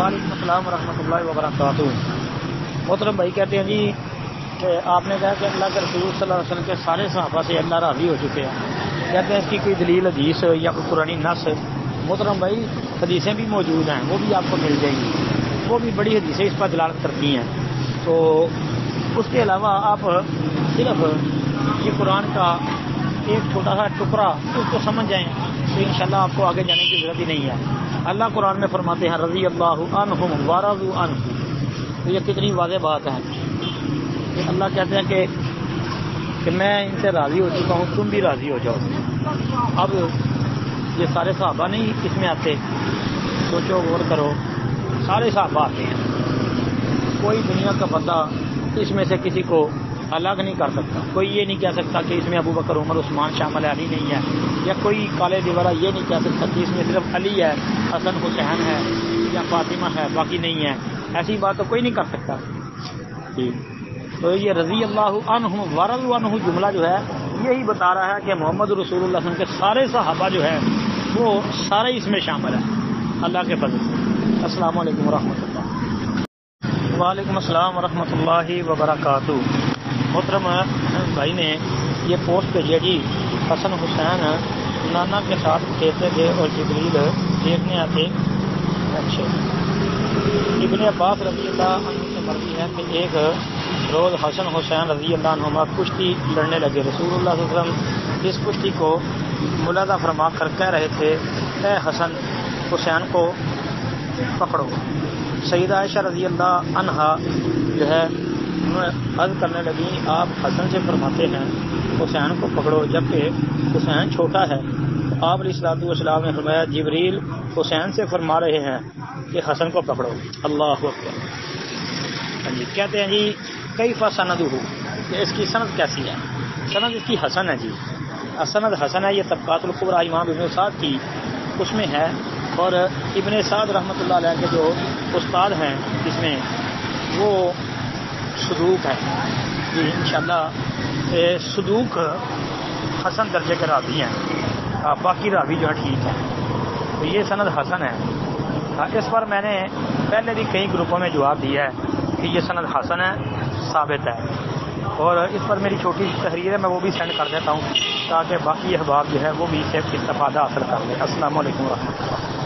وعلیکم السلام ورحمۃ اللہ وبرکاتہ۔ محترم بھائی کہتے ہیں جی کہ آپ نے کہا کہ اللہ کے رسول صلی اللہ علیہ وسلم کے سارے صحابہ سے اللہ راضی ہو چکے ہیں، کہتے ہیں اس کی کوئی دلیل حدیث یا کوئی قرآنی نص؟ محترم بھائی حدیثیں بھی موجود ہیں، وہ بھی آپ کو مل جائیں گی، وہ بھی بڑی حدیثیں اس پر دلالت کرتی ہیں۔ تو اس کے علاوہ آپ صرف یہ قرآن کا ایک چھوٹا سا ٹکڑا اس کو سمجھ جائیں تو انشاءاللہ آپ کو آگے جانے کی ضرورت ہی نہیں ہے۔ اللہ قرآن میں فرماتے ہیں رضی اللہ عنہم ورضوا عنہ، تو یہ کتنی واضح بات ہے کہ اللہ کہتے ہیں کہ میں ان سے راضی ہو چکا ہوں، تم بھی راضی ہو جاؤ۔ اب یہ سارے صحابہ نہیں اس میں آتے، سوچو غور کرو، سارے صحابہ آتے ہیں، کوئی دنیا کا بندہ اس میں سے کسی کو الگ نہیں کر سکتا۔ کوئی یہ نہیں کہہ سکتا کہ اس میں ابو بکر عمر عثمان شامل علی نہیں ہے، یا کوئی کالے دیورہ یہ نہیں کہہ سکتا کہ اس میں صرف علی ہے، حسن حسین ہے یا فاطمہ ہے، باقی نہیں ہے۔ ایسی بات تو کوئی نہیں کر سکتا جی۔ تو یہ رضی اللہ عنہ ورضوا عنہ جملہ جو ہے یہی بتا رہا ہے کہ محمد رسول اللہ صلی اللہ علیہ وسلم کے سارے صحابہ جو ہے وہ سارے اس میں شامل ہیں اللہ کے فضل سے۔ السلام علیکم ورحمۃ اللہ۔ وعلیکم السلام ورحمۃ اللہ وبرکاتہ۔ محترم بھائی نے یہ پوسٹ بھیجی جی، حسن حسین نانا کے ساتھ کھیلتے تھے اور جبریل دیکھنے آتے۔ اچھا، ابن عباس رضی اللہ عنہ سے مرضی ہے کہ ایک روز حسن حسین رضی اللہ عنہما کشتی لڑنے لگے، رسول اللہ صلی اللہ علیہ وسلم اس کشتی کو ملاحظہ فرما کر کہہ رہے تھے اے حسن حسین کو پکڑو۔ سیدہ عائشہ رضی اللہ عنہا جو ہے عرض کرنے لگی آپ حسن سے فرماتے ہیں حسین کو پکڑو جبکہ حسین چھوٹا ہے۔ آپ علیہ الصلوۃ والسلام نے فرمایا جبریل حسین سے فرما رہے ہیں کہ حسن کو پکڑو۔ اللہ اکبر۔ جی کہتے ہیں جی کیف سندہ، کہ اس کی سند کیسی ہے؟ سند اس کی حسن ہے جی، سند حسن ہے۔ یہ طبقات الکبریٰ امام ابن سعد کی اس میں ہے، اور ابن سعد رحمۃ اللہ علیہ کے جو استاد ہیں اس میں وہ صدوق ہے جی، انشاءاللہ صدوق حسن درجے کے راوی ہیں، باقی راوی جو ہے ٹھیک ہے۔ تو یہ سند حسن ہے۔ اس پر میں نے پہلے بھی کئی گروپوں میں جواب دیا ہے کہ یہ سند حسن ہے، ثابت ہے، اور اس پر میری چھوٹی سی تحریر ہے، میں وہ بھی سینڈ کر دیتا ہوں تاکہ باقی احباب جو ہے وہ بھی اس سے استفادہ حاصل کر لیں۔ السلام علیکم ورحمۃ اللہ۔